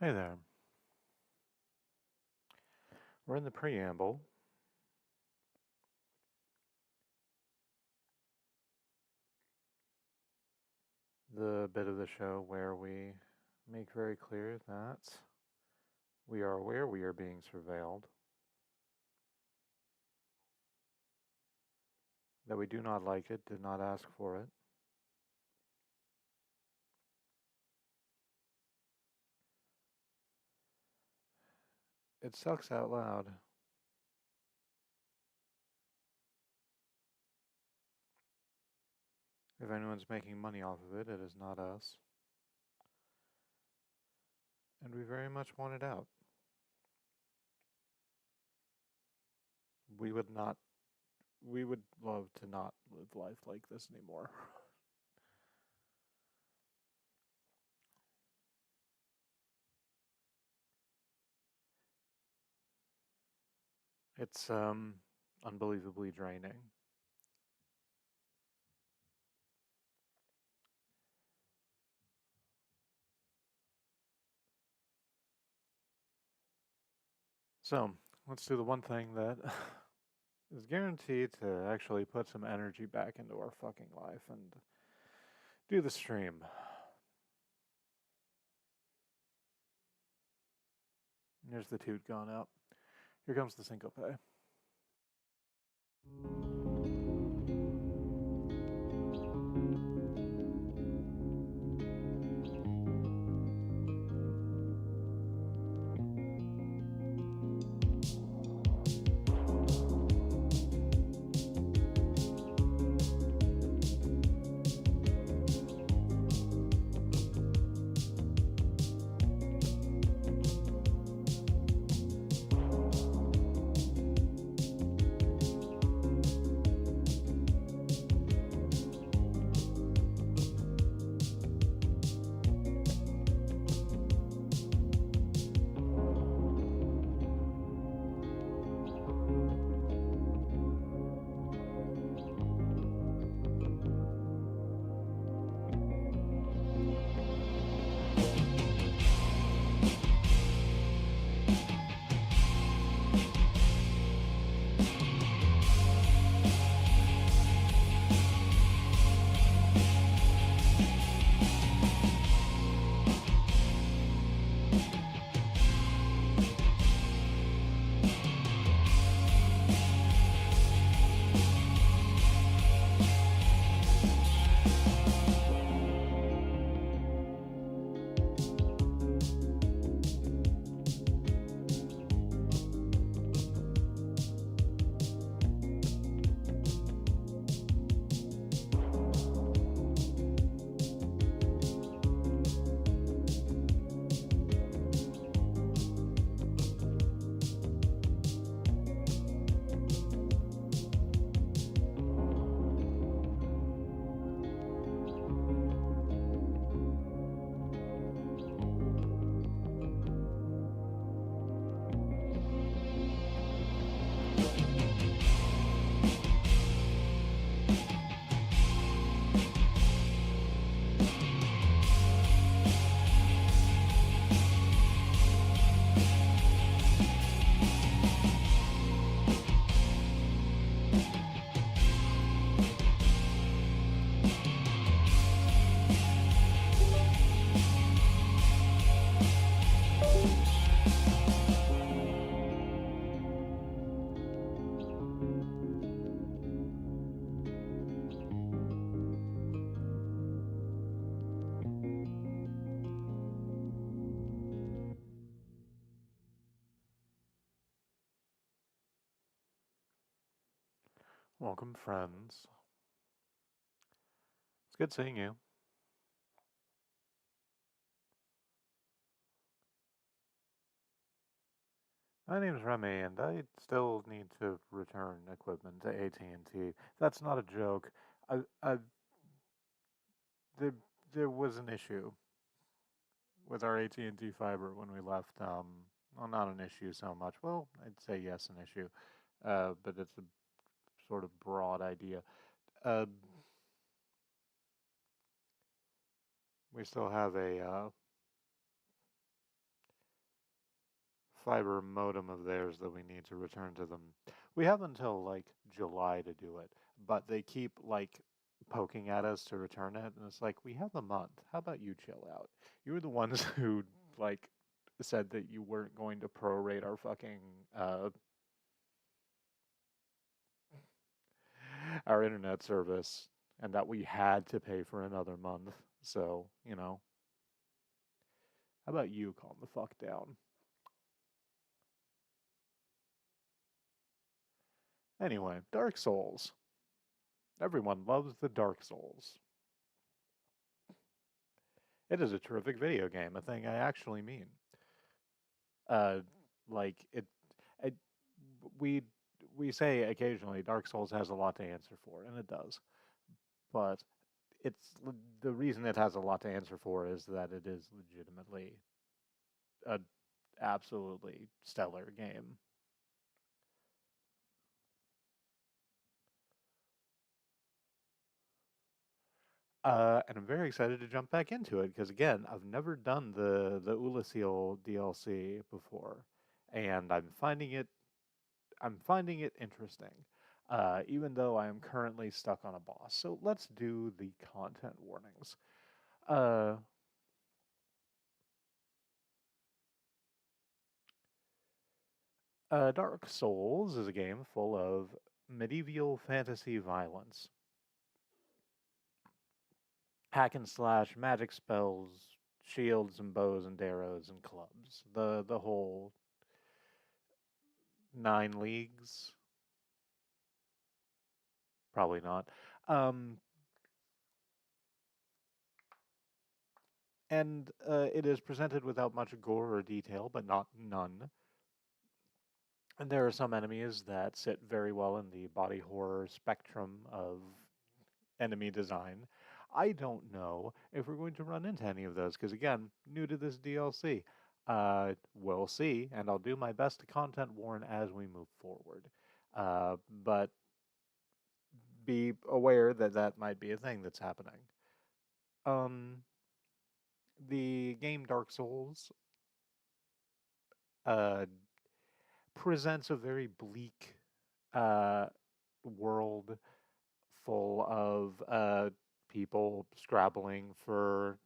Hey there. We're in the preamble. The bit of the show where we make very clear that we are aware we are being surveilled, that we do not like it, did not ask for it. It sucks out loud. If anyone's making money off of it, it is not us. And we very much want it out. We would not, we would love to not live life like this anymore. It's unbelievably draining. So, let's do the one thing that is guaranteed to actually put some energy back into our fucking life and do the stream. There's the toot gone out. Here comes the syncope. Welcome, friends. It's good seeing you. My name's Remy, and I still need to return equipment to AT&T. That's not a joke. I there, there was an issue with our AT&T fiber when we left. Well, not an issue so much. Well, I'd say yes, an issue, but it's a sort of broad idea. Uh, we still have a fiber modem of theirs that we need to return to them. We have until like July to do it, but they keep like poking at us to return it, and it's like we have a month. How about you chill out? You were the ones who like said that you weren't going to prorate our fucking uh our internet service and that we had to pay for another month. So, how about you calm the fuck down? Anyway, Dark Souls. Everyone loves the Dark Souls. It is a terrific video game, a thing I actually mean. Uh, like it we we say occasionally Dark Souls has a lot to answer for, and it does. But it's the reason it has a lot to answer for is that it is legitimately a absolutely stellar game. And I'm very excited to jump back into it because again, I've never done the Ulasil DLC before, and I'm finding it interesting. Even though I am currently stuck on a boss. So let's do the content warnings. Uh, Dark Souls is a game full of medieval fantasy violence, hack and slash, magic spells, shields and bows and arrows and clubs. The whole 9 leagues. Probably not. Um, and it is presented without much gore or detail, but not none. And there are some enemies that sit very well in the body horror spectrum of enemy design. I don't know if we're going to run into any of those because, again, new to this DLC. We'll see, and I'll do my best to content warn as we move forward. But be aware that that might be a thing that's happening. Um, the game Dark Souls uh, presents a very bleak uh, world full of people scrabbling for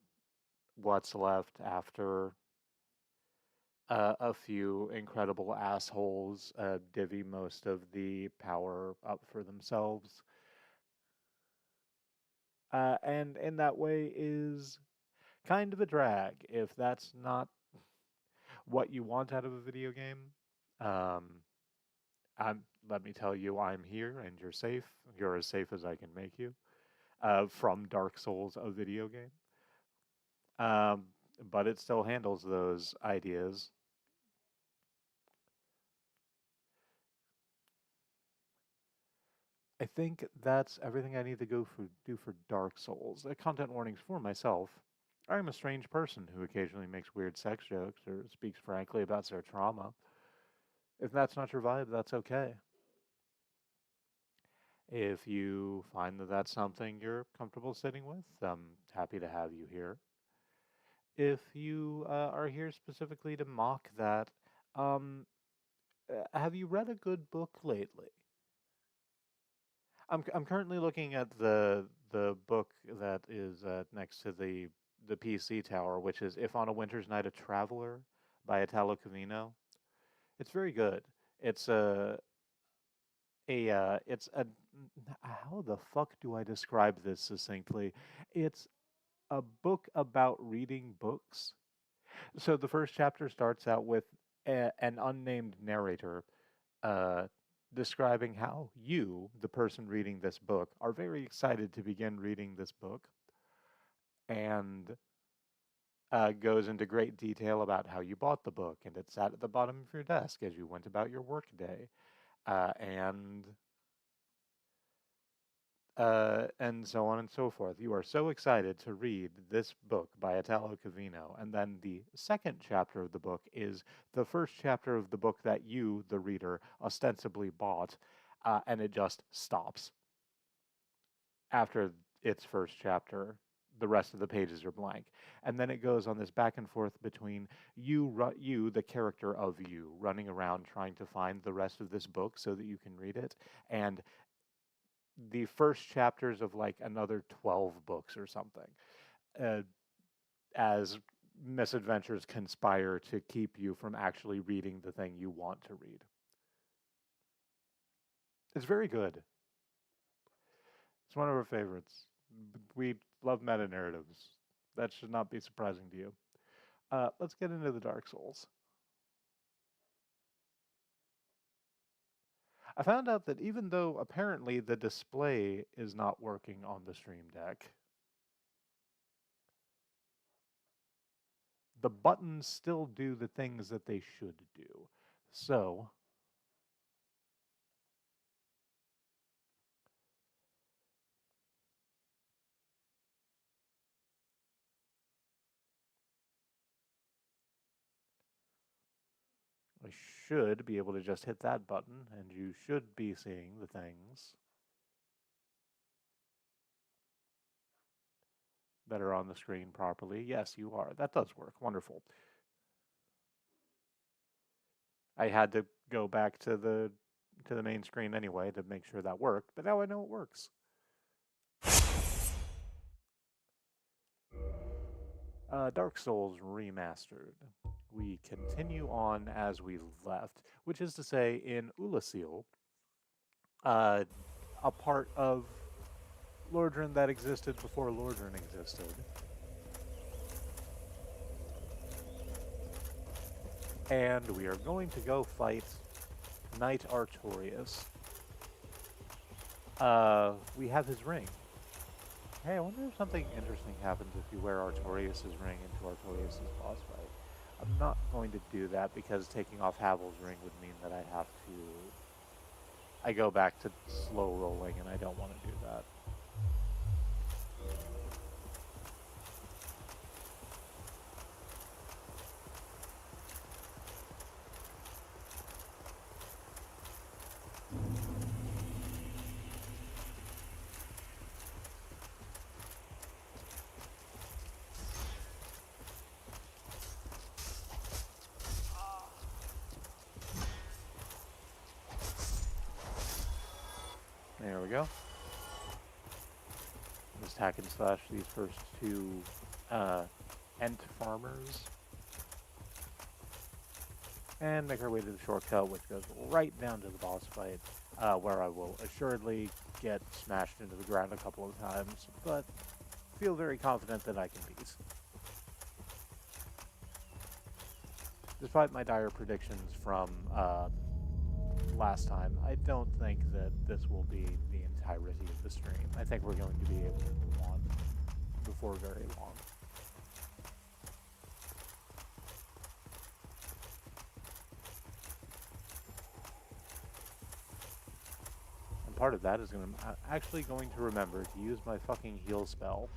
what's left after a few incredible assholes divvy most of the power up for themselves. And in that way is kind of a drag if that's not what you want out of a video game. Um, let me tell you, I'm here and you're safe. You're as safe as I can make you. From Dark Souls, a video game. Um, but it still handles those ideas. I think that's everything I need to do for Dark Souls. Content warnings for myself. I'm a strange person who occasionally makes weird sex jokes or speaks frankly about their trauma. If that's not your vibe, that's okay. If you find that that's something you're comfortable sitting with, I'm happy to have you here. If you are here specifically to mock that, um, have you read a good book lately? I'm currently looking at the book that is next to the PC tower, which is "If on a Winter's Night a Traveler" by Italo Calvino. It's very good. It's it's a how the fuck do I describe this succinctly? It's a book about reading books. So the first chapter starts out with an unnamed narrator uh, describing how you, the person reading this book, are very excited to begin reading this book and goes into great detail about how you bought the book and it sat at the bottom of your desk as you went about your workday. And so on and so forth. You are so excited to read this book by Italo Calvino, and then the second chapter of the book is the first chapter of the book that you, the reader, ostensibly bought, and it just stops after its first chapter. the rest of the pages are blank. And then it goes on this back and forth between you, the character of you, running around trying to find the rest of this book so that you can read it, and the first chapters of like another 12 books or something, as misadventures conspire to keep you from actually reading the thing you want to read. It's very good. It's one of our favorites. We love meta narratives. That should not be surprising to you. Let's get into the Dark Souls. I found out that even though apparently the display is not working on the Stream Deck, the buttons still do the things that they should do. So, I should be able to just hit that button, and you should be seeing the things that are on the screen properly. Yes, you are. That does work. Wonderful. I had to go back to the main screen anyway to make sure that worked, but now I know it works. Dark Souls Remastered. We continue on as we left, which is to say in Ulasil, a part of Lordran that existed before Lordran existed. And we are going to go fight Knight Artorias. We have his ring. Hey, I wonder if something interesting happens if you wear Artorias' ring into Artorias' boss fight. I'm not going to do that because taking off Havel's ring would mean that I go back to slow rolling, and I don't want to do that. There we go. Just hack and slash these first two Ent farmers. And make our way to the shortcut, which goes right down to the boss fight, where I will assuredly get smashed into the ground a couple of times, but feel very confident that I can beat. Despite my dire predictions from last time, I don't think that this will be the entirety of the stream. I think we're going to be able to move on before very long. And part of that is I'm actually going to remember to use my fucking heal spell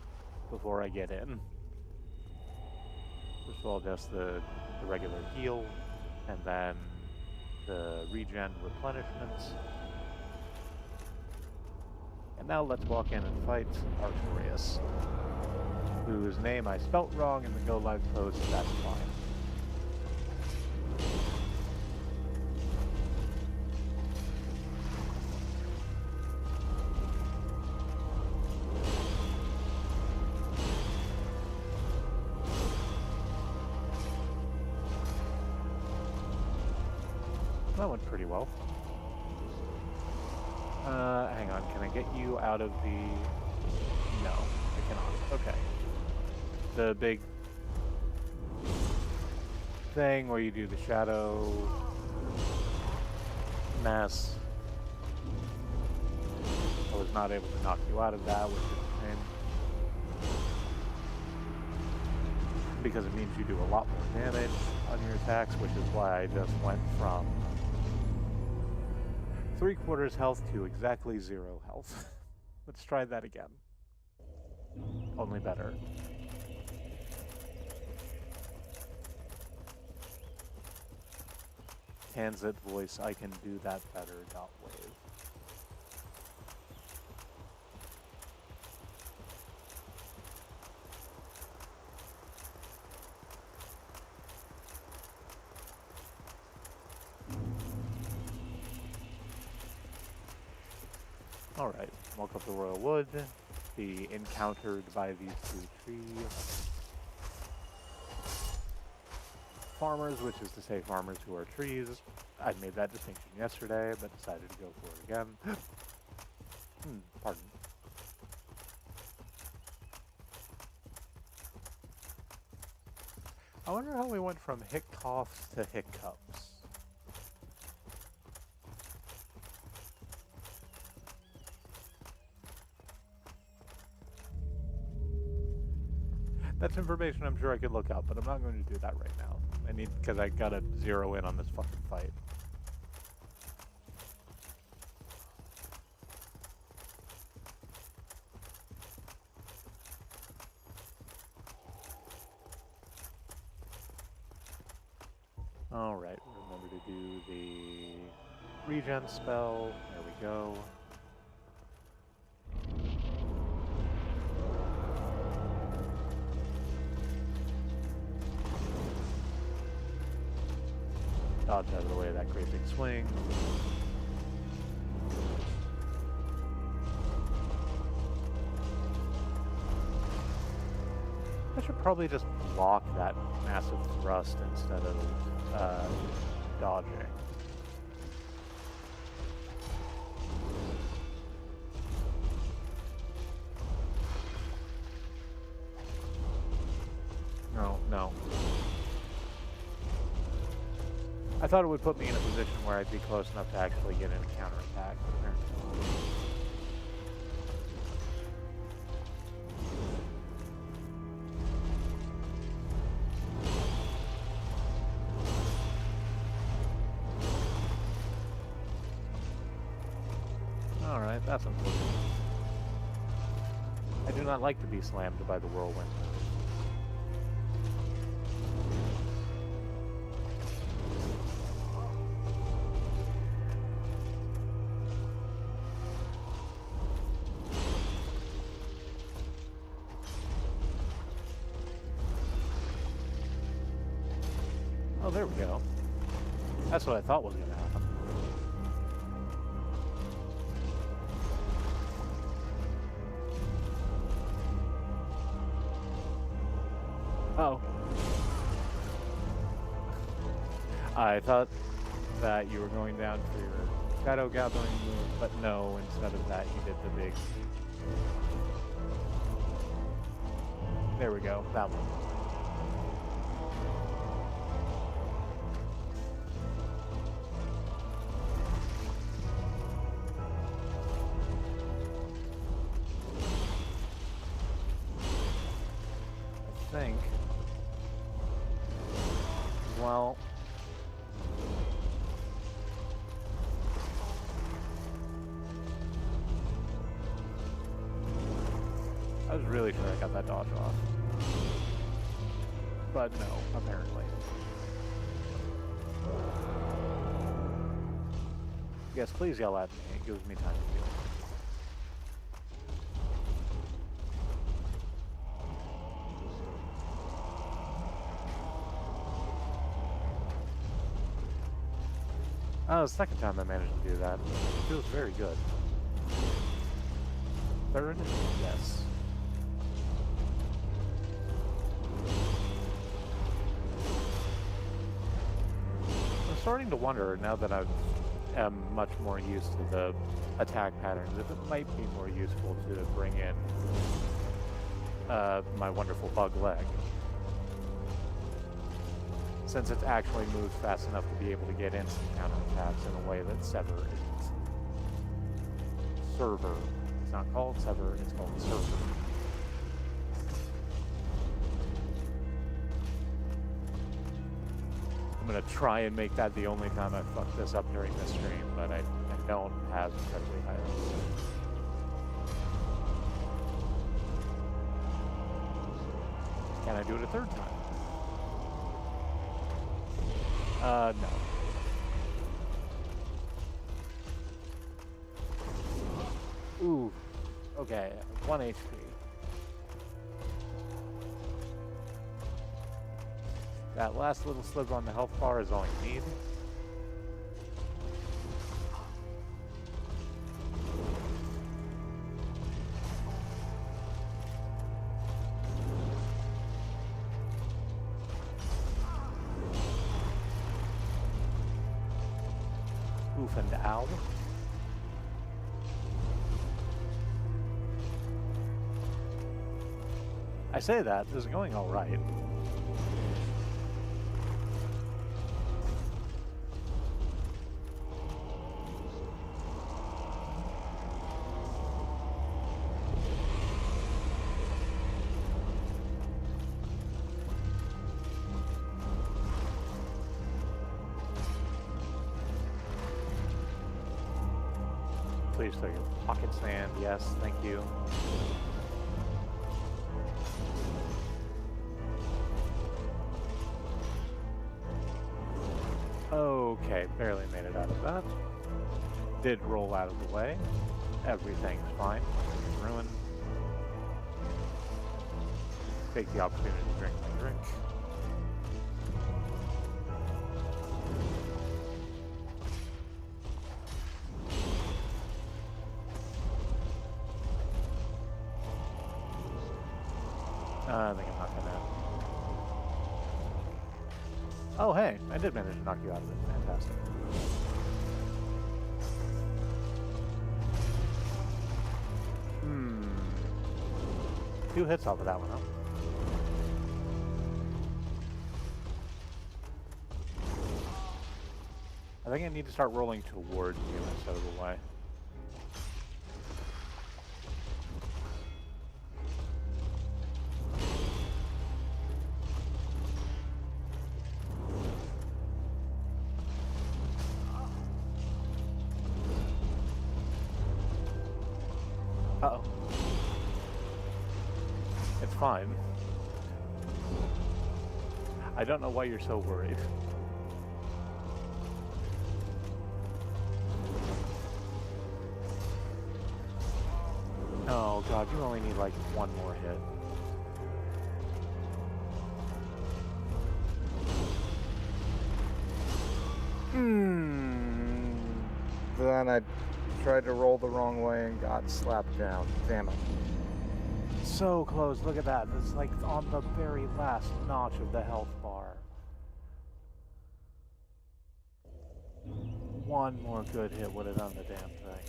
before I get in. First of all, just the regular heal, and then the regen replenishments. And now let's walk in and fight Artorias, whose name I spelt wrong in the Go Live post, that's fine. That went pretty well. Hang on, can I get you out of the... No, I cannot. Okay. The big thing where you do the shadow mass. I was not able to knock you out of that, which is a shame. Because it means you do a lot more damage on your attacks, which is why I just went from 3/4 health to exactly 0 health. Let's try that again. Only better. Tanzit voice, I can do that better, dot wave. Alright, walk up the Royal Wood, be encountered by these two tree farmers, which is to say farmers who are trees. I made that distinction yesterday, but decided to go for it again. Pardon. I wonder how we went from hiccoughs to hiccups. That's information I'm sure I could look up, but I'm not going to do that right now. Because I gotta zero in on this fucking fight. Alright, remember to do the regen spell. There we go. Dodge out of the way of that great big swing. I should probably just block that massive thrust instead of dodging. No. I thought it would put me in a position where I'd be close enough to actually get in a counterattack. Alright, that's unfortunate. I do not like to be slammed by the whirlwind. Oh, there we go. That's what I thought was going to happen. Uh-oh. I thought that you were going down for your shadow gathering move, but no, instead of that you did the big... There we go, that one. Think. Well, I was really sure I got that dodge off, but no, apparently. Yes, please yell at me. It gives me time to do it. The second time I managed to do that. It feels very good. Third? Yes. I'm starting to wonder, now that I am much more used to the attack patterns, if it might be more useful to bring in my wonderful bug leg. Since it actually moves fast enough to be able to get instant counterattacks in a way that Sever isn't. Server. It's not called Sever, it's called Server. I'm gonna try and make that the only time I fuck this up during this stream, but I don't have incredibly high hopes. Can I do it a third time? No. Ooh. Okay, 1 HP. That last little sliver on the health bar is all you need. Oof and ow. I say that, this is going alright. Please throw your pocket sand. Yes, thank you. Okay, barely made it out of that. Did roll out of the way. Everything's fine. Nothing's ruined. Take the opportunity to drink my drink. I think I'm not gonna. Oh, hey, I did manage to knock you out of it. Fantastic. Hmm. 2 hits off of that one, huh? I think I need to start rolling towards you instead of away. Uh-oh. It's fine. I don't know why you're so worried. Oh god, you only need like 1 more hit. Then I tried to roll the wrong way and got slapped down. Damn it. So close, look at that. It's like on the very last notch of the health bar. 1 more good hit would have done the damn thing.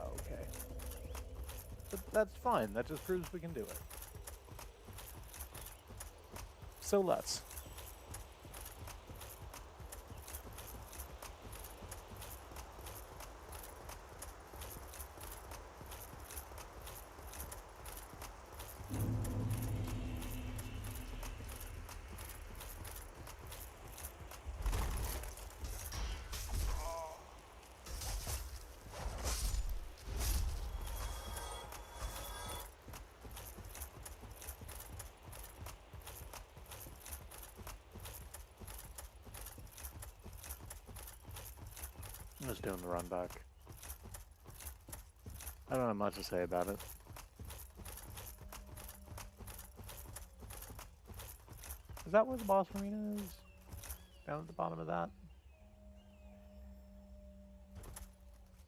Okay. But that's fine, that just proves we can do it. So let's. I'm just doing the run back. I don't have much to say about it. Is that where the boss arena is? Down at the bottom of that?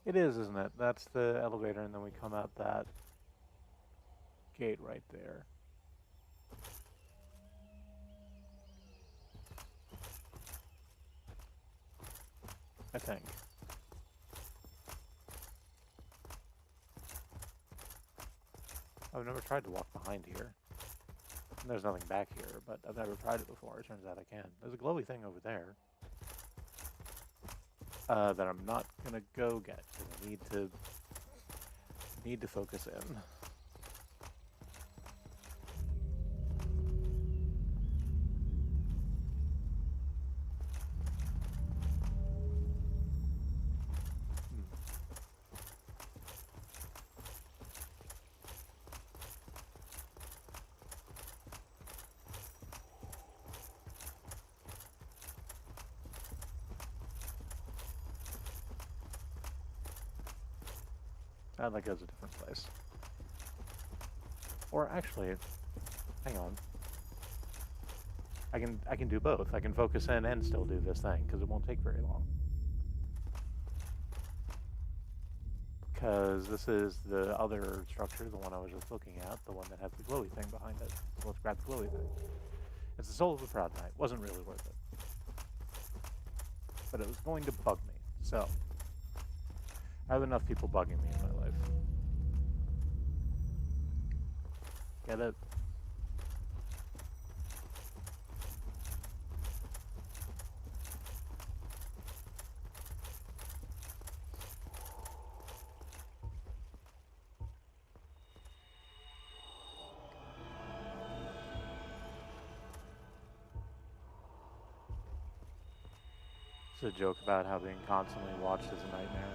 It is, isn't it? That's the elevator, and then we come out that gate right there. I think. I've never tried to walk behind here. And there's nothing back here, but I've never tried it before. It turns out I can. There's a glowy thing over there. That I'm not gonna go get, because I need to focus in. That goes a different place. Or actually, hang on. I can do both. I can focus in and still do this thing, because it won't take very long. Because this is the other structure, the one I was just looking at, the one that has the glowy thing behind it. So let's grab the glowy thing. It's the Soul of the Proud Knight. Wasn't really worth it. But it was going to bug me, So, I have enough people bugging me in my life. Get it? It's a joke about how being constantly watched is a nightmare.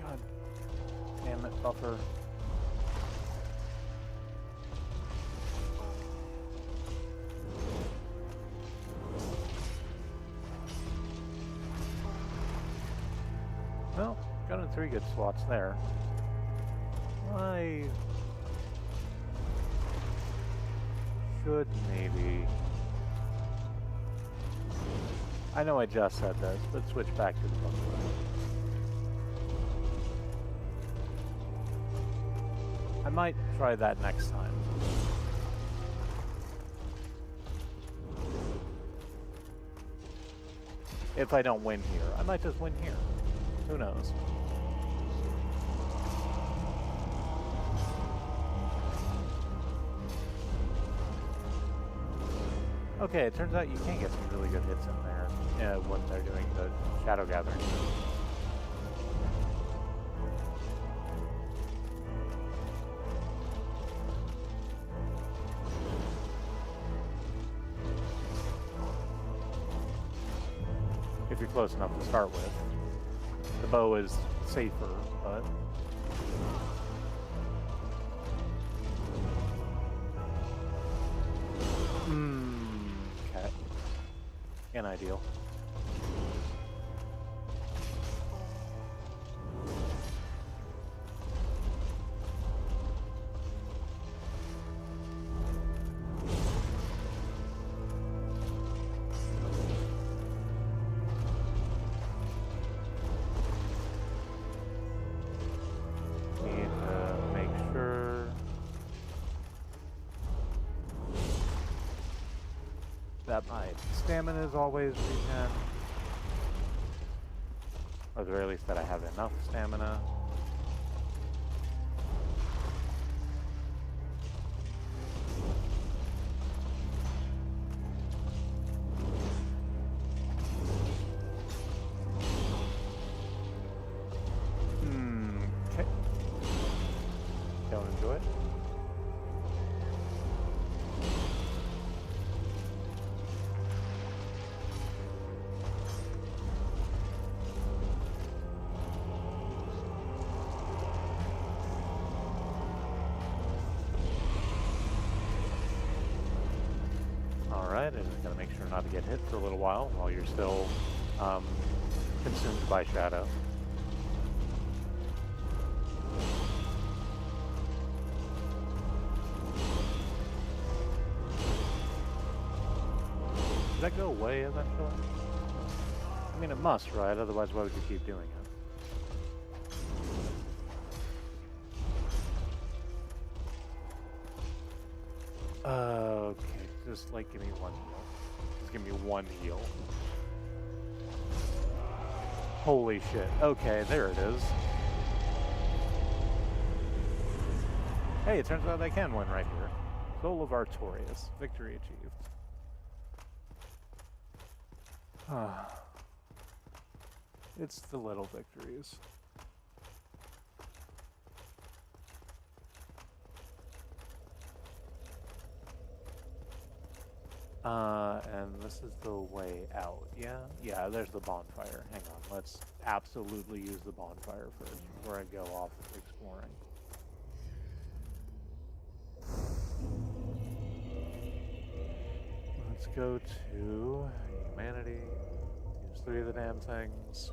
God damn it, buffer. Well, got in 3 good slots there. I should maybe... I know I just said this, but switch back to the buffer. I might try that next time. If I don't win here, I might just win here. Who knows? Okay, it turns out you can get some really good hits in there when they're doing the Shadow Gathering. If you're close enough to start with. The bow is safer, but... Okay. Ideal. That my stamina is always regen. Or at the very least that I have enough stamina. Okay. Don't enjoy it. Alright, and just gotta make sure not to get hit for a little while you're still consumed by shadow. Does that go away eventually? I mean, it must, right? Otherwise, why would you keep doing it? Okay, just like give me one heal. Just give me one heal. Holy shit. Okay, there it is. Hey, it turns out I can win right here. Soul of Artorias. Victory achieved. It's the little victories. And this is the way out, yeah? Yeah, there's the bonfire. Hang on, let's absolutely use the bonfire first before I go off exploring. Let's go to humanity. Use 3 of the damn things.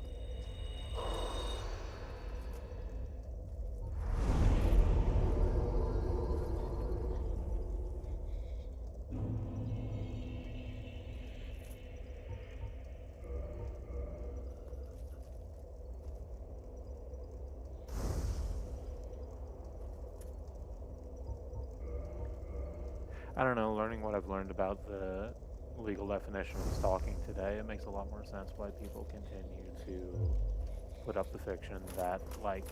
I don't know, learning what I've learned about the legal definition of stalking today, it makes a lot more sense why people continue to put up the fiction that, like,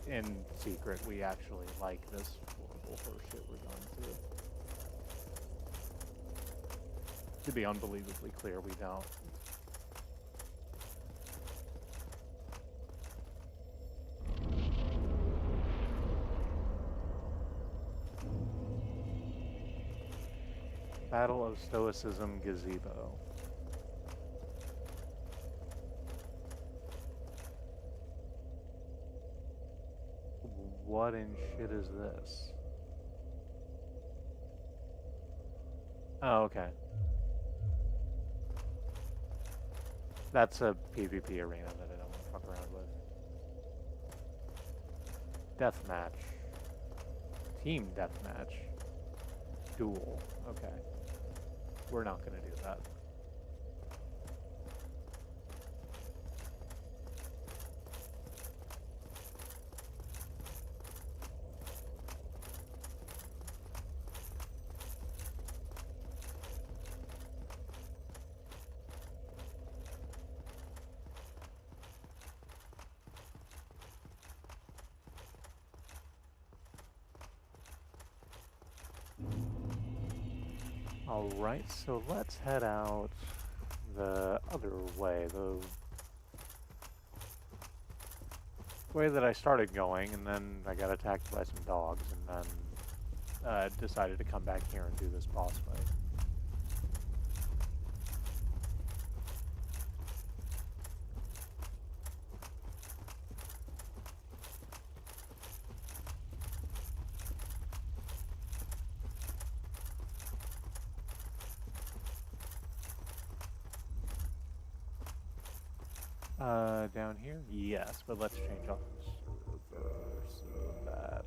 in secret, we actually like this horrible horseshit we're going through. To be unbelievably clear, we don't. Battle of Stoicism Gazebo. What in shit is this? Oh, okay. That's a PvP arena that I don't want to fuck around with. Deathmatch. Team deathmatch. Duel. Okay. We're not going to do that. Alright, so let's head out the other way, the way that I started going, and then I got attacked by some dogs, and then decided to come back here and do this boss fight. Down here? Yes, but let's change off the server so that...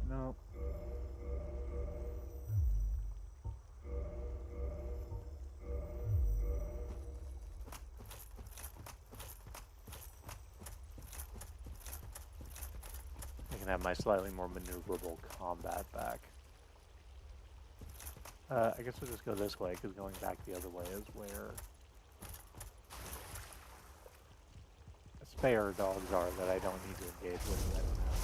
Nope. I can have my slightly more maneuverable combat back. I guess we'll just go this way, because going back the other way is where spare dogs are that I don't need to engage with and I don't have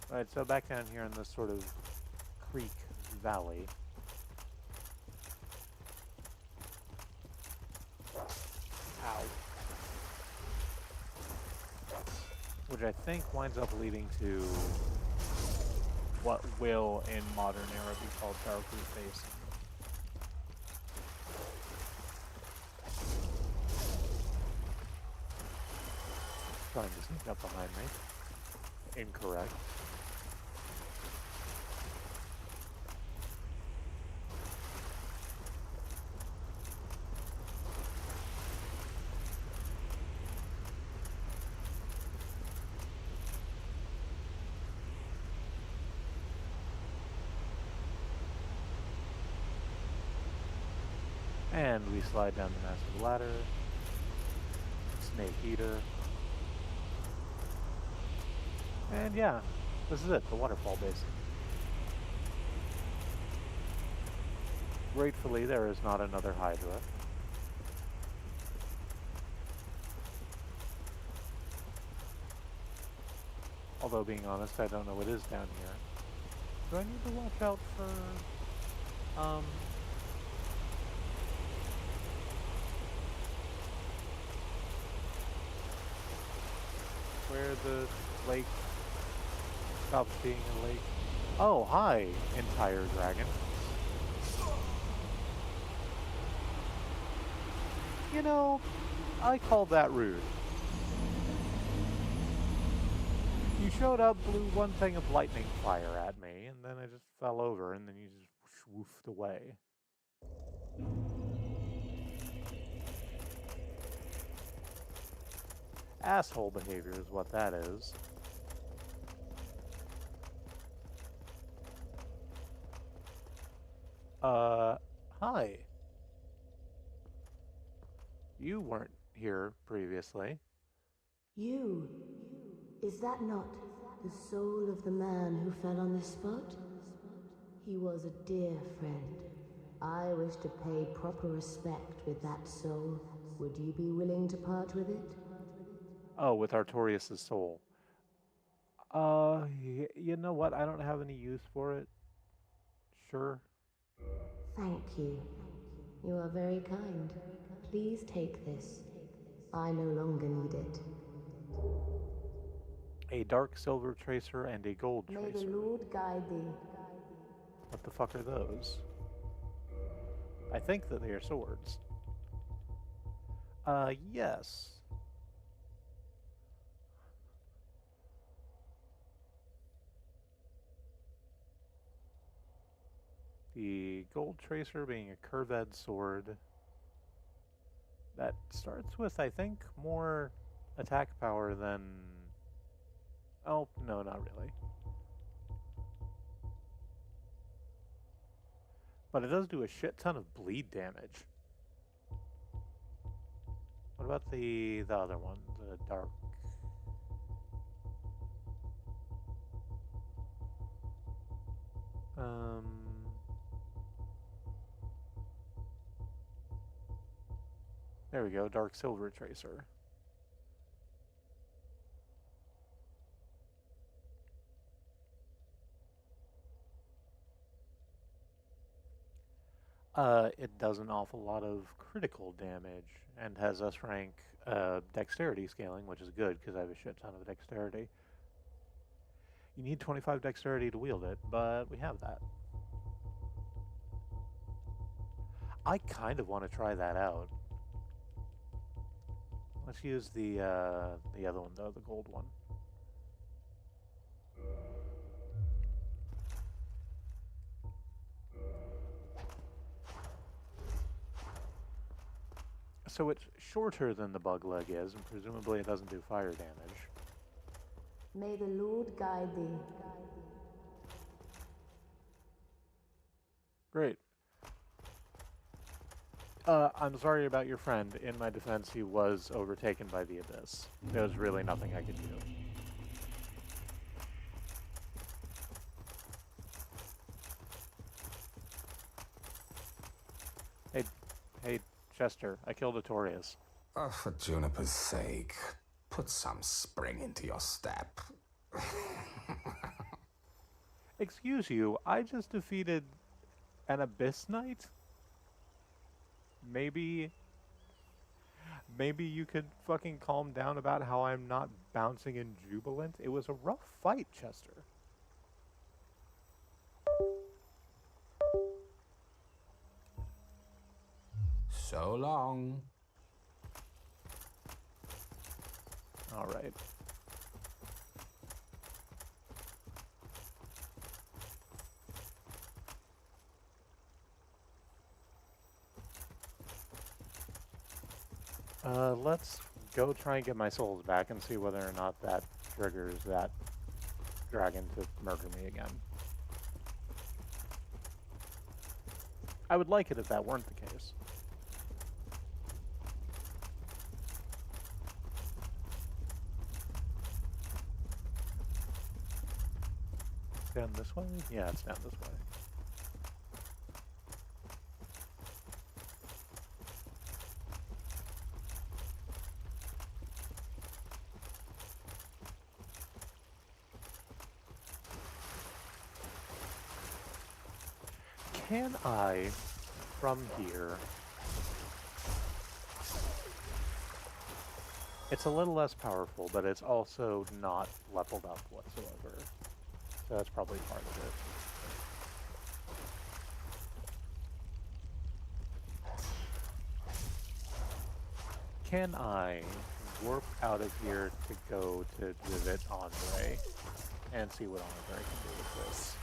to. Alright, so back down here in this sort of creek valley. Ow. Which I think winds up leading to what will, in modern era, be called Darkroot Basin. Trying to sneak up behind me. Incorrect. And we slide down the massive ladder. Snake Eater. And yeah, this is it, the waterfall basin. Gratefully, there is not another Hydra. Although, being honest, I don't know what is down here. Do I need to watch out for, where the lake stops being a lake? Oh, hi, entire dragon. You know, I call that rude. You showed up, blew one thing of lightning fire at me, and then I just fell over, and then you just swoofed away. Asshole behavior is what that is. Hi. You weren't here previously. You? Is that not the soul of the man who fell on this spot? He was a dear friend. I wish to pay proper respect with that soul. Would you be willing to part with it? Oh, with Artorias' soul. You know what? I don't have any use for it. Sure. Thank you. You are very kind. Please take this. I no longer need it. A dark silver tracer and a gold May tracer. the Lord guide thee. What the fuck are those? I think that they are swords. Yes. The gold tracer being a curved sword that starts with, I think, more attack power than... Oh, no, not really. But it does do a shit ton of bleed damage. What about the other one? The dark... There we go, dark silver tracer. It does an awful lot of critical damage and has us rank dexterity scaling, which is good because I have a shit ton of dexterity. You need 25 dexterity to wield it, but we have that. I kind of want to try that out. Let's use the other one though, the gold one. So it's shorter than the bug leg is, and presumably it doesn't do fire damage. May the Lord guide thee. Great. I'm sorry about your friend. In my defense, he was overtaken by the abyss. There was really nothing I could do. Hey, Chester, I killed Artorias. Oh, for Juniper's sake, put some spring into your step. Excuse you, I just defeated an Abyss Knight? Maybe you could fucking calm down about how I'm not bouncing and jubilant? It was a rough fight, Chester. So long. All right. Let's go try and get my souls back and see whether or not that triggers that dragon to murder me again. I would like it if that weren't the case. Down this way? Yeah, it's down this way. Can I, from here... It's a little less powerful, but it's also not leveled up whatsoever. So that's probably part of it. Can I warp out of here to go to visit Andre and see what Andre can do with this.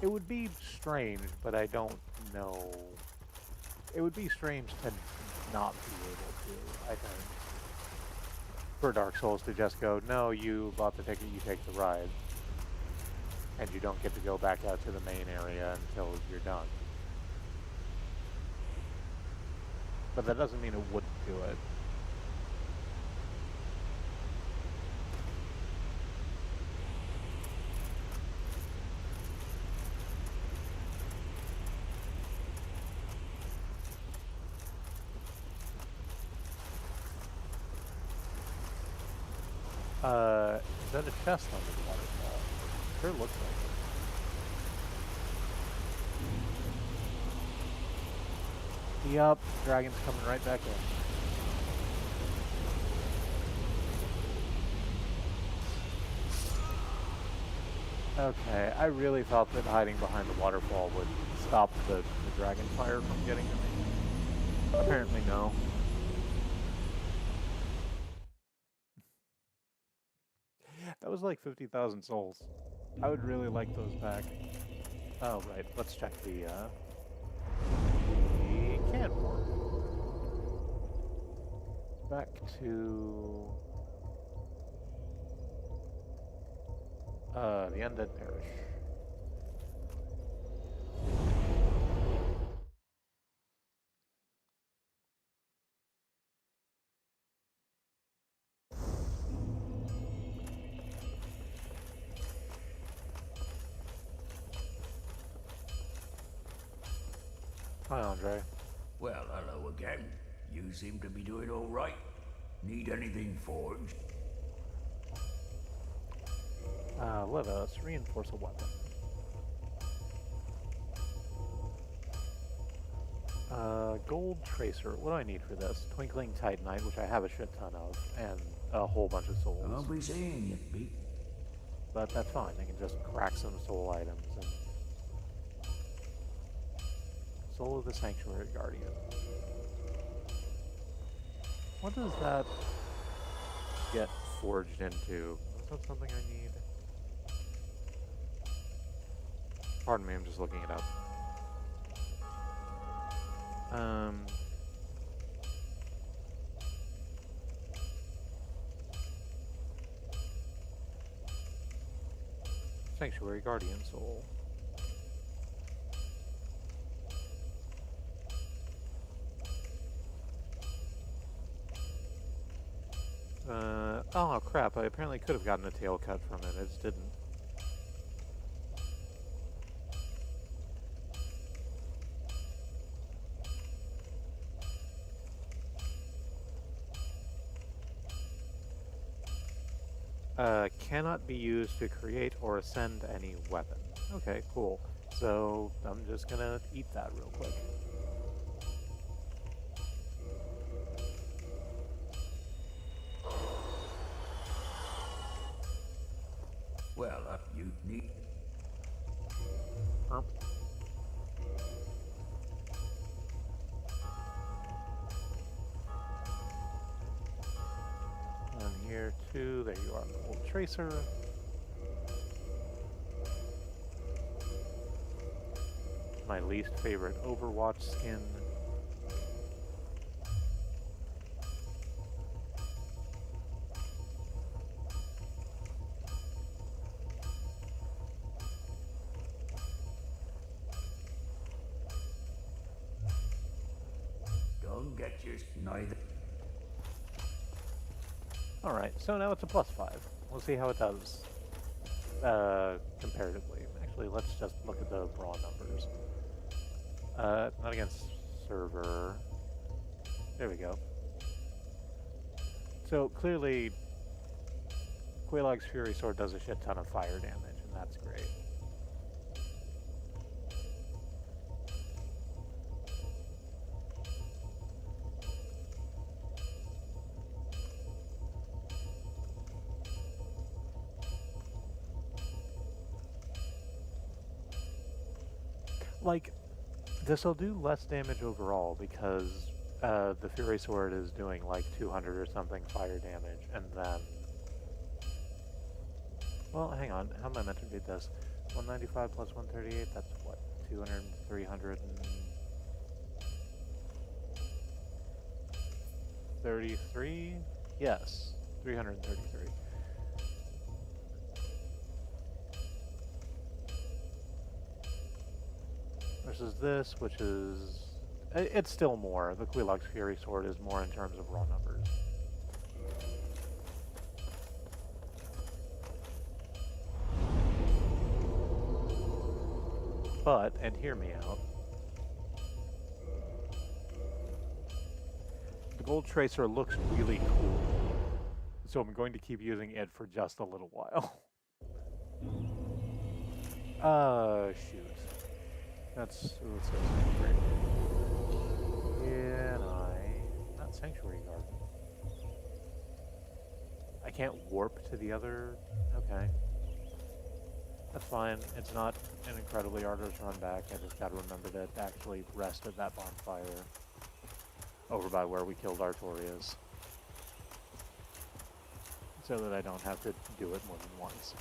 It would be strange, but I don't know. It would be strange to not be able to, I think. For Dark Souls to just go, no, you bought the ticket, you take the ride. And you don't get to go back out to the main area until you're done. But that doesn't mean it wouldn't do it. Is that a chest under the waterfall? Sure looks like it. Yup, dragon's coming right back in. Okay, I really thought that hiding behind the waterfall would stop the dragon fire from getting to me. Apparently no. That was like 50,000 souls. I would really like those back. Oh, right. Let's check the can warp. Back to the Undead Parish. Hi, Andre. Well, hello again. You seem to be doing all right. Need anything forged? Let us reinforce a weapon. Gold Tracer. What do I need for this? Twinkling Titanite, which I have a shit ton of, and a whole bunch of souls. I'll be seeing you, Pete. But that's fine. I can just crack some soul items and... Soul of the Sanctuary Guardian. What does that get forged into? Is that something I need? Pardon me, I'm just looking it up. Sanctuary Guardian Soul. Oh crap, I apparently could have gotten a tail cut from it, I just didn't. Cannot be used to create or ascend any weapon. Okay, cool. So, I'm just gonna eat that real quick. Well, you need... Huh? And here too, there you are, Gold Tracer. My least favorite Overwatch skin. Don't get your... neither... Alright, so now it's a +5. We'll see how it does. Comparatively. Actually, let's just look at the raw numbers. Not against server. There we go. So, clearly, Quelaag's Fury Sword does a shit ton of fire damage, and that's great. like, this will do less damage overall because the Fury Sword is doing like 200 or something fire damage, and then... Well, hang on. How am I meant to read this? 195 plus 138, that's what? 200, 300, and... 33? Yes, 333. Versus this, which is... It's still more. The Queelox Fury Sword is more in terms of raw numbers. But, and hear me out, the Gold Tracer looks really cool, so I'm going to keep using it for just a little while. Shoot. Let's go Sanctuary. Can I... Not Sanctuary Garden. I can't warp to the other... Okay. That's fine. It's not an incredibly arduous run back. I just gotta remember to actually rest at that bonfire over by where we killed Artorias, so that I don't have to do it more than once.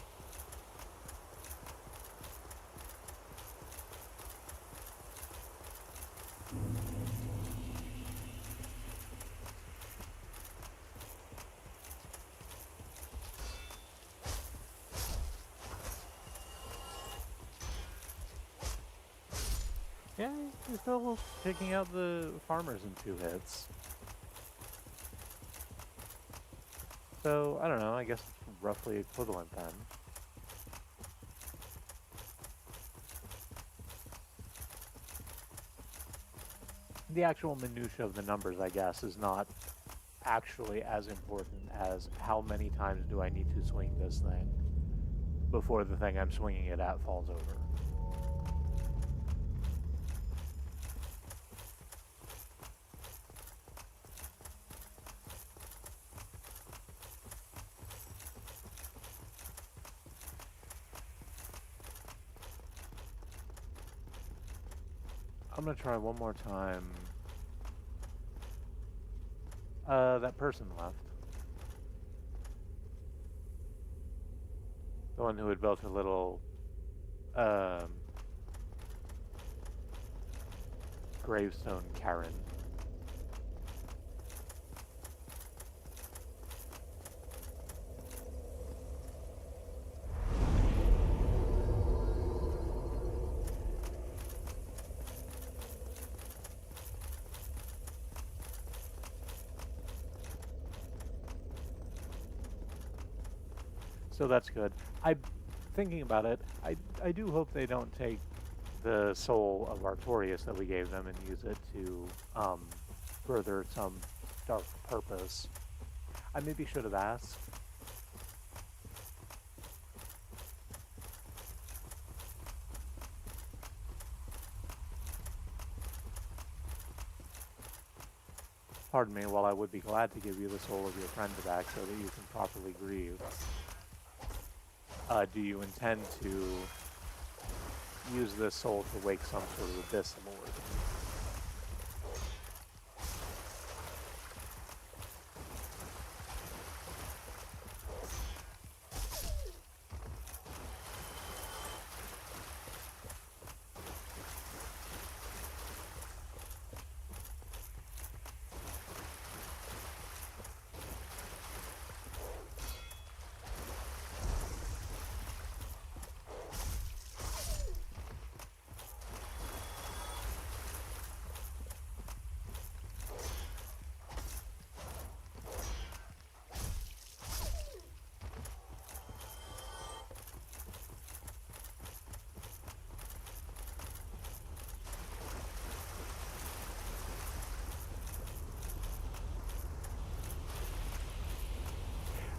Yeah, you're still taking out the farmers in 2 hits. So, I don't know, I guess roughly equivalent then. The actual minutia of the numbers, I guess, is not actually as important as how many times do I need to swing this thing before the thing I'm swinging it at falls over. I'm gonna try one more time. That person left. The one who had built a little, gravestone cairn. So that's good. Thinking about it, I do hope they don't take the soul of Artorias that we gave them and use it to further some dark purpose. I maybe should have asked. Pardon me, while I would be glad to give you the soul of your friend back so that you can properly grieve. Do you intend to use this soul to wake some sort of abyss lord?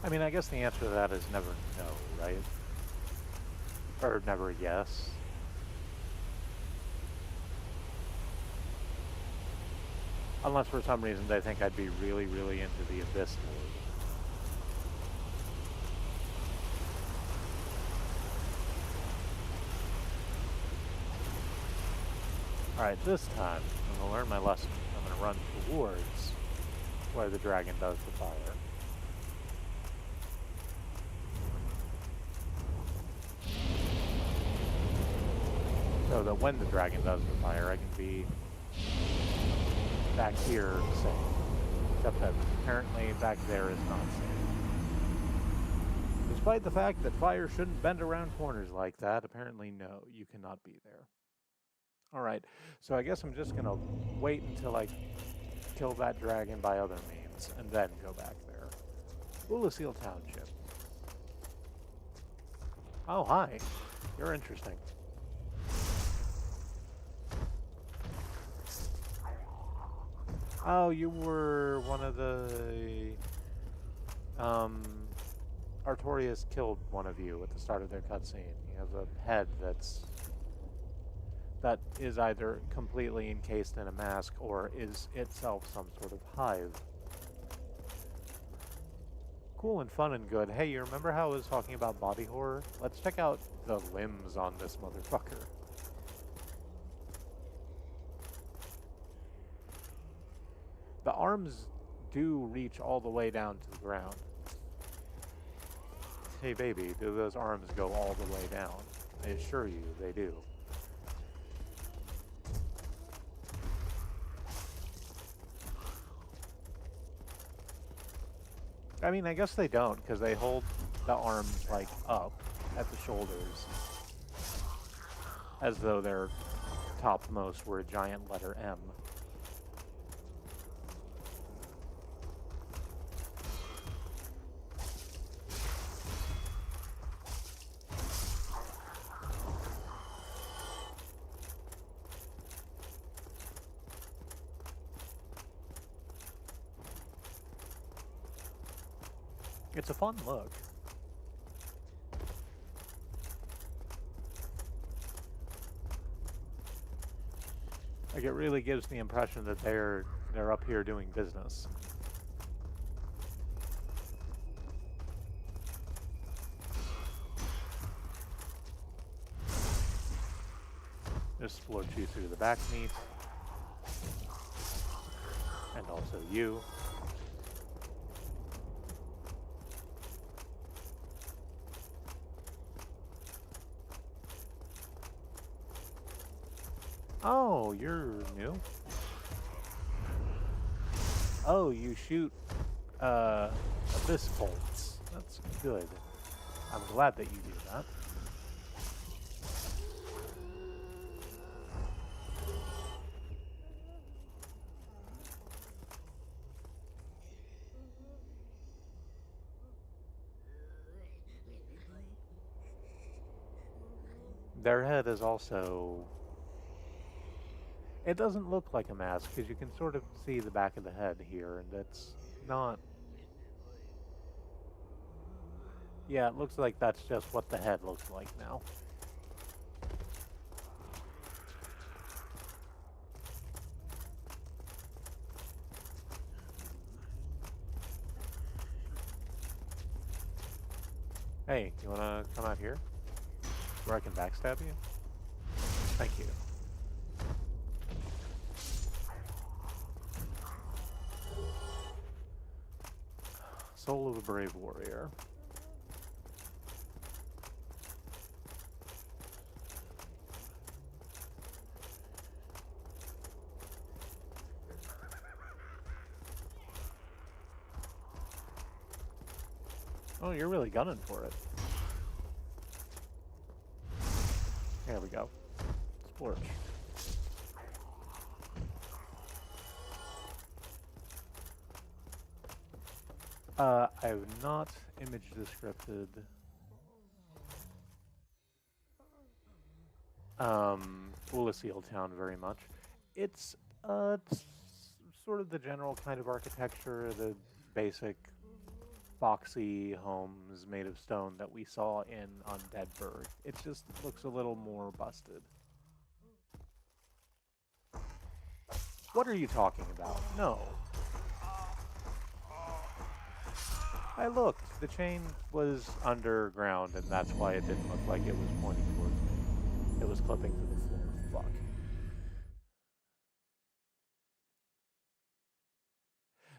I mean, I guess the answer to that is never no, right? Or never yes. Unless for some reason they think I'd be really, really into the Abyss Lord. Alright, this time, I'm gonna learn my lesson. I'm gonna run towards where the dragon does the fire. So that when the dragon does the fire, I can be back here safe. Except that apparently back there is not safe. Despite the fact that fire shouldn't bend around corners like that, apparently no, you cannot be there. Alright, so I guess I'm just gonna wait until I kill that dragon by other means, and then go back there. Oolacile Township. Oh, hi. You're interesting. Oh, you were one of the... Artorias killed one of you at the start of their cutscene. You have a head that is either completely encased in a mask or is itself some sort of hive. Cool and fun and good. Hey, you remember how I was talking about body horror? Let's check out the limbs on this motherfucker. The arms do reach all the way down to the ground. Hey baby, do those arms go all the way down? I assure you, they do. I mean, I guess they don't, because they hold the arms, like, up at the shoulders. As though their topmost were a giant letter M. It's a fun look. Like, it really gives the impression that they're up here doing business. Just splurge you through the back meat. And also you. Oh, you're new? Oh, you shoot, abyss bolts. That's good. I'm glad that you do that. Their head is also... It doesn't look like a mask, because you can sort of see the back of the head here, and it's not... Yeah, it looks like that's just what the head looks like now. Hey, you wanna come out here? Where I can backstab you? Thank you. Soul of a Brave Warrior. Oh, you're really gunning for it. There we go. Splurge. I have not image descripted Oolacile Town very much. It's sort of the general kind of architecture, the basic boxy homes made of stone that we saw in Undead Burg. It just looks a little more busted. What are you talking about? No. I looked. The chain was underground, and that's why it didn't look like it was pointing towards me. It was clipping to the floor. Fuck.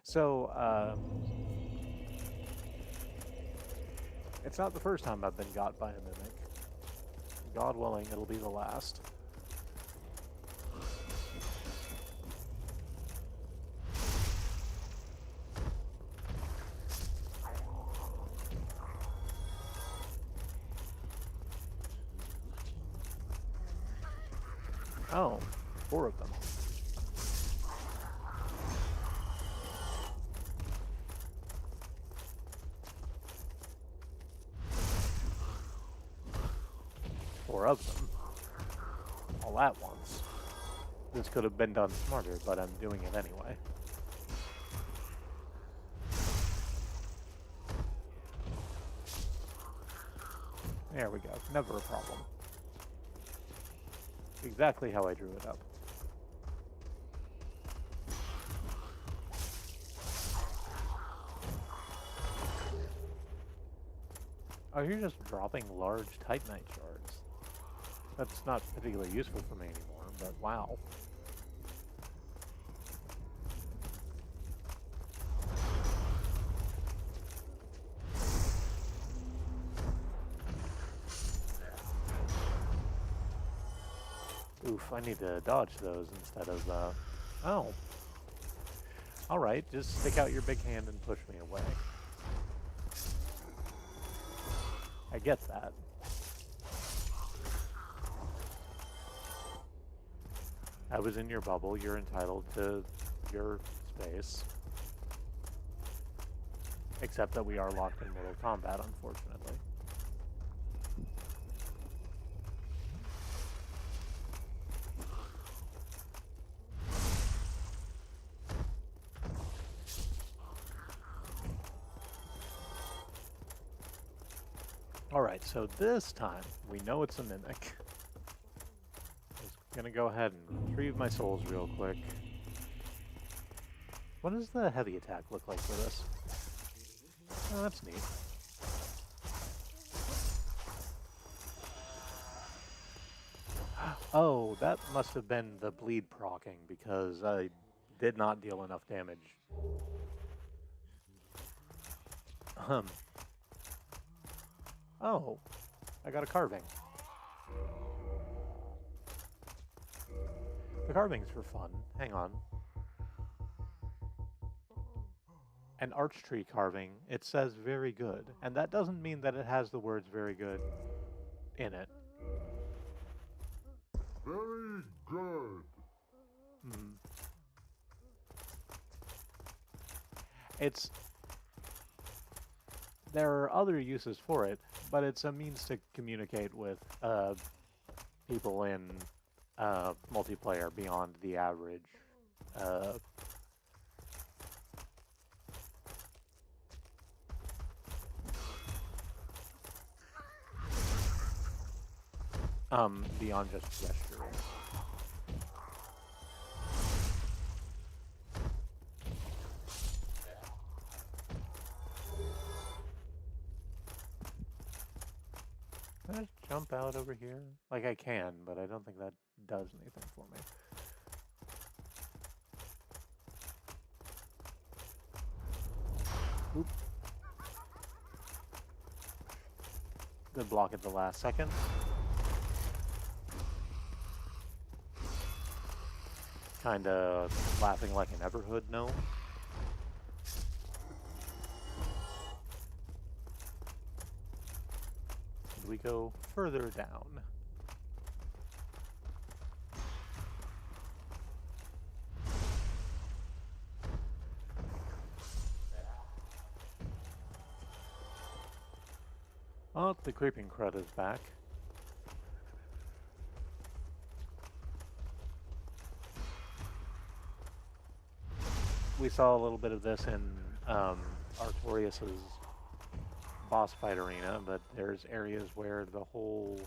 So, it's not the first time I've been got by a mimic. God willing, it'll be the last. Oh, 4 of them. Four of them. All at once. This could have been done smarter, but I'm doing it anyway. There we go. Never a problem. Exactly how I drew it up. Oh, you're just dropping large Titanite shards. That's not particularly useful for me anymore, but wow. Oof, I need to dodge those instead of, oh. Alright, just stick out your big hand and push me away. I get that. I was in your bubble, you're entitled to your space. Except that we are locked in Mortal Kombat, unfortunately. Alright, so this time, we know it's a mimic. Just gonna go ahead and retrieve my souls real quick. What does the heavy attack look like for this? Oh, that's neat. Oh, that must have been the bleed proccing, because I did not deal enough damage. Oh, I got a carving. The carvings were fun. Hang on. An arch tree carving, it says very good. And that doesn't mean that it has the words very good in it. Very good. There are other uses for it, but it's a means to communicate with people in multiplayer beyond the average. Beyond just gesturing. Can I just jump out over here? Like I can, but I don't think that does anything for me. Oop. Good block at the last second. Kinda laughing like an Everhood gnome. We go further down. Oh, the creeping crud is back. We saw a little bit of this in Artorias' boss fight arena, but there's areas where the whole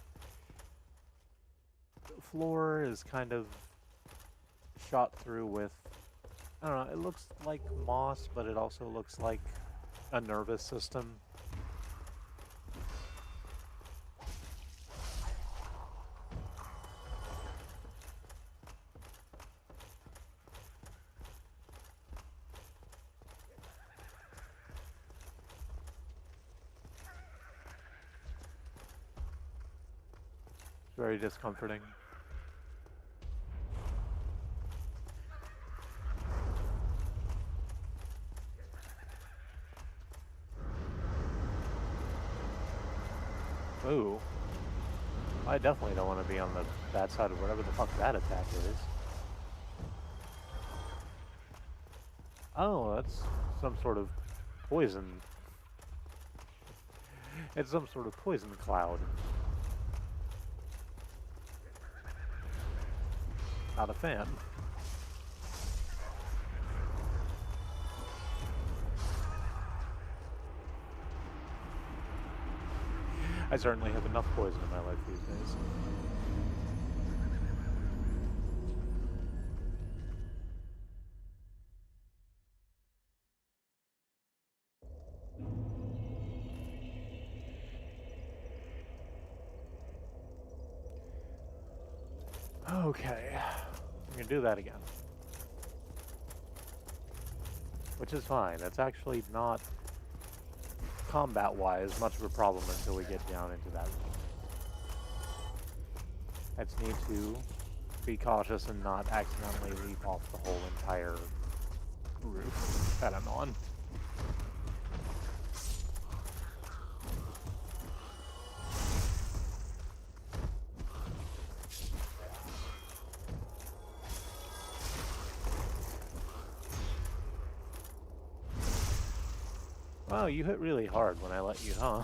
floor is kind of shot through with, I don't know, it looks like moss, but it also looks like a nervous system. very discomforting. Ooh. I definitely don't want to be on the bad side of whatever the fuck that attack is. Oh, that's some sort of poison. It's some sort of poison cloud. Not a fan. I certainly have enough poison in my life these days. Okay, I'm gonna do that again. Which is fine. That's actually not, combat-wise, much of a problem until we get down into that room. I just need to be cautious and not accidentally leap off the whole entire roof that I'm on. Wow, you hit really hard when I let you, huh?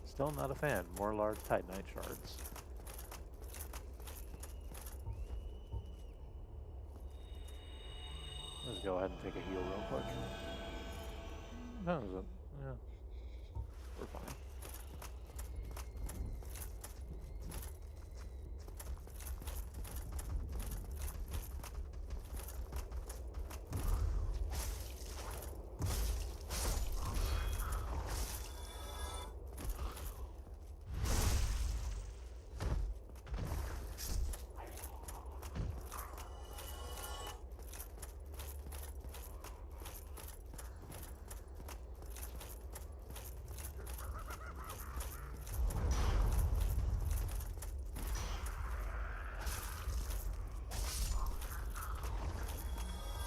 Still not a fan. More large Titanite shards. Let's go ahead and take a heal real quick. That was it. Yeah. We're fine.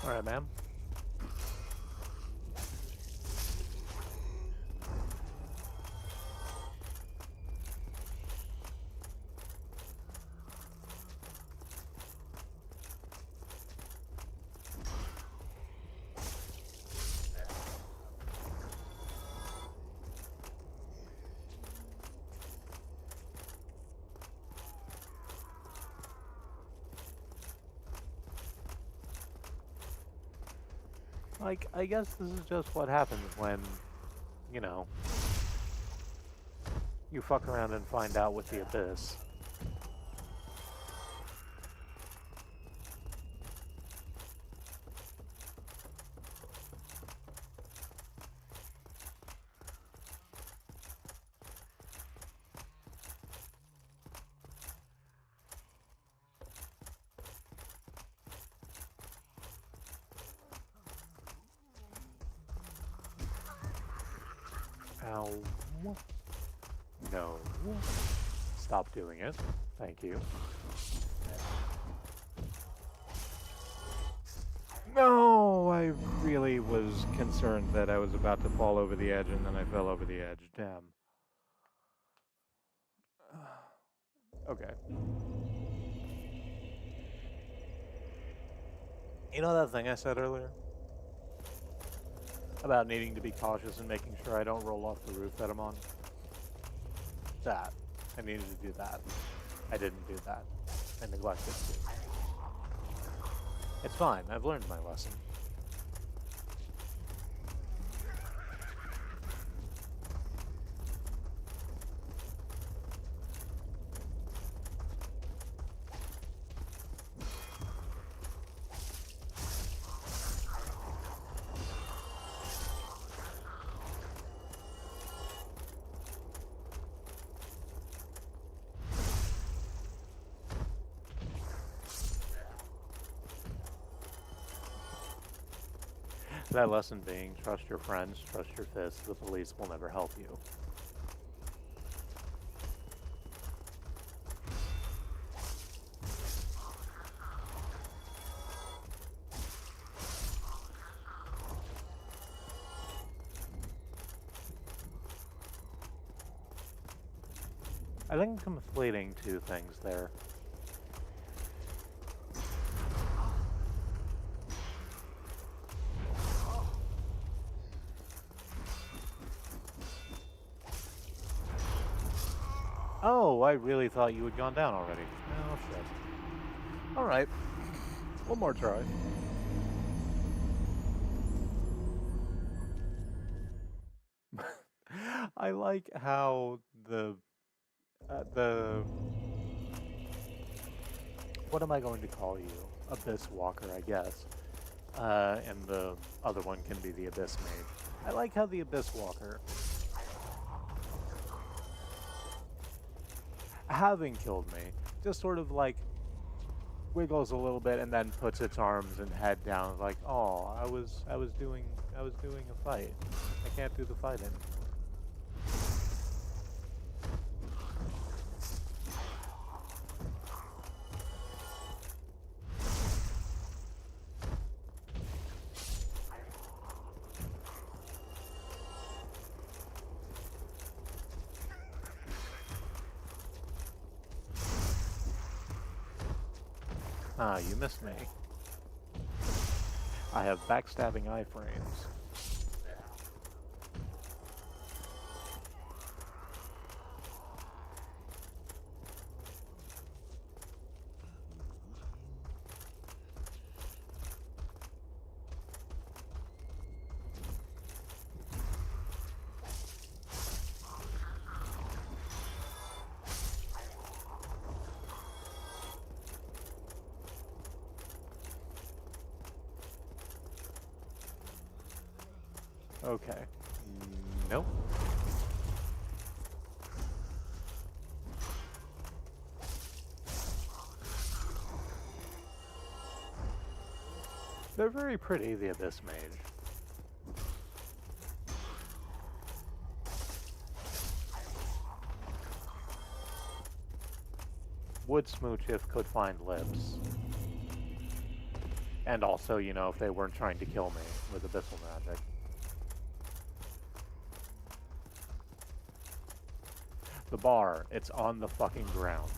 Alright, ma'am. Like, I guess this is just what happens when, you know, you fuck around and find out with the Abyss. Ow. No. Stop doing it. Thank you. No, I really was concerned that I was about to fall over the edge and then I fell over the edge. Damn. Okay. You know that thing I said earlier? About needing to be cautious and making sure I don't roll off the roof that I'm on? That. I needed to do that. I didn't do that. I neglected to. It's fine. I've learned my lesson. That lesson being, trust your friends, trust your fists, the police will never help you. I think I'm conflating two things there. Oh, I really thought you had gone down already. Oh, shit. Alright. One more try. I like how the what am I going to call you? Abyss Walker, I guess. And the other one can be the Abyss Mage. I like how the Abyss Walker, having killed me, just sort of like wiggles a little bit and then puts its arms and head down like, oh, I was doing a fight. I can't do the fighting. Ah, you missed me. I have backstabbing iframes. Okay. Nope. They're very pretty, the Abyss Mage. Would smooch if could find lips. And also, you know, if they weren't trying to kill me with abyssal magic. The bar, it's on the fucking ground.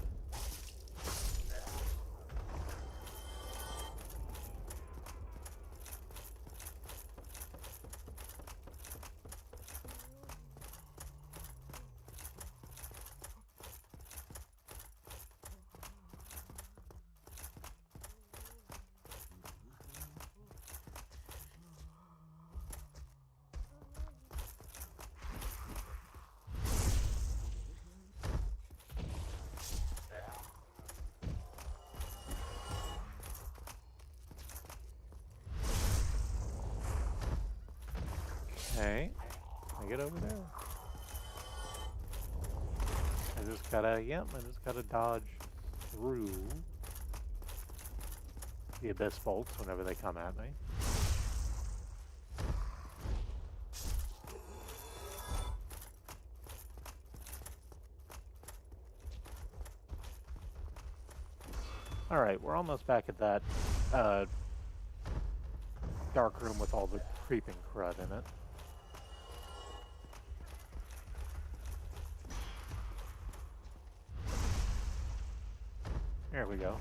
Okay, can I get over there? I just gotta dodge through the Abyss bolts whenever they come at me. Alright, we're almost back at that dark room with all the creeping crud in it. There we go.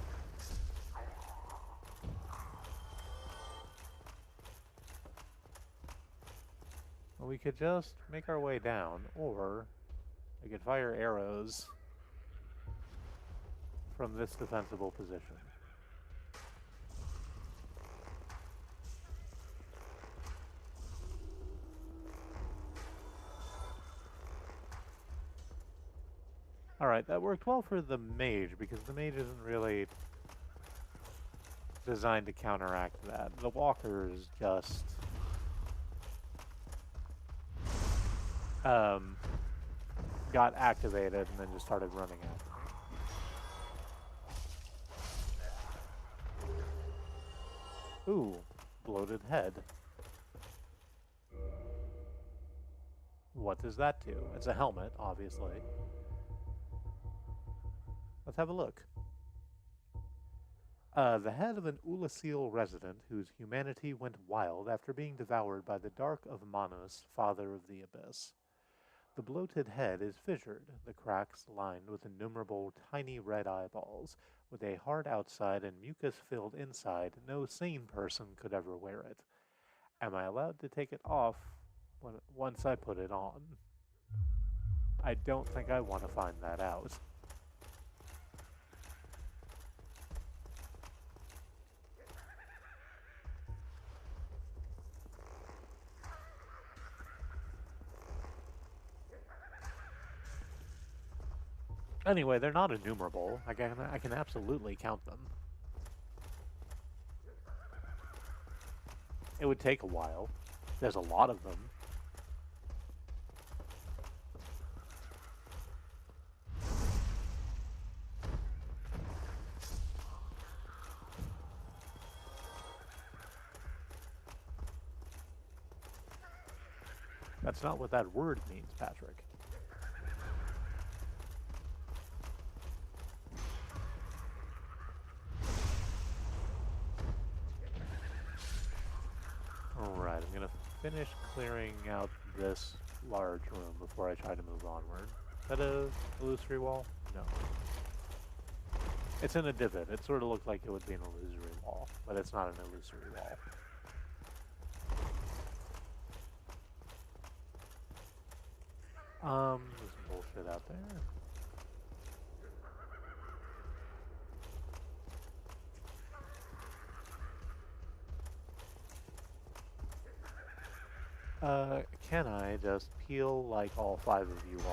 Well, we could just make our way down, or we could fire arrows from this defensible position. Alright, that worked well for the mage, because the mage isn't really designed to counteract that. The walkers just got activated and then just started running after me. Ooh, bloated head. What does that do? It's a helmet, obviously. Let's have a look. The head of an Ulasil resident whose humanity went wild after being devoured by the Dark of Manos, father of the Abyss. The bloated head is fissured, the cracks lined with innumerable tiny red eyeballs. With a hard outside and mucus-filled inside, no sane person could ever wear it. Am I allowed to take it off once I put it on? I don't think I want to find that out. Anyway, they're not innumerable. I can absolutely count them. It would take a while. There's a lot of them. That's not what that word means, Patrick. Alright, I'm gonna finish clearing out this large room before I try to move onward. Is that a illusory wall? No. It's in a divot. It sort of looked like it would be an illusory wall, but it's not an illusory wall. There's some bullshit out there. Can I just peel like all 5 of you off?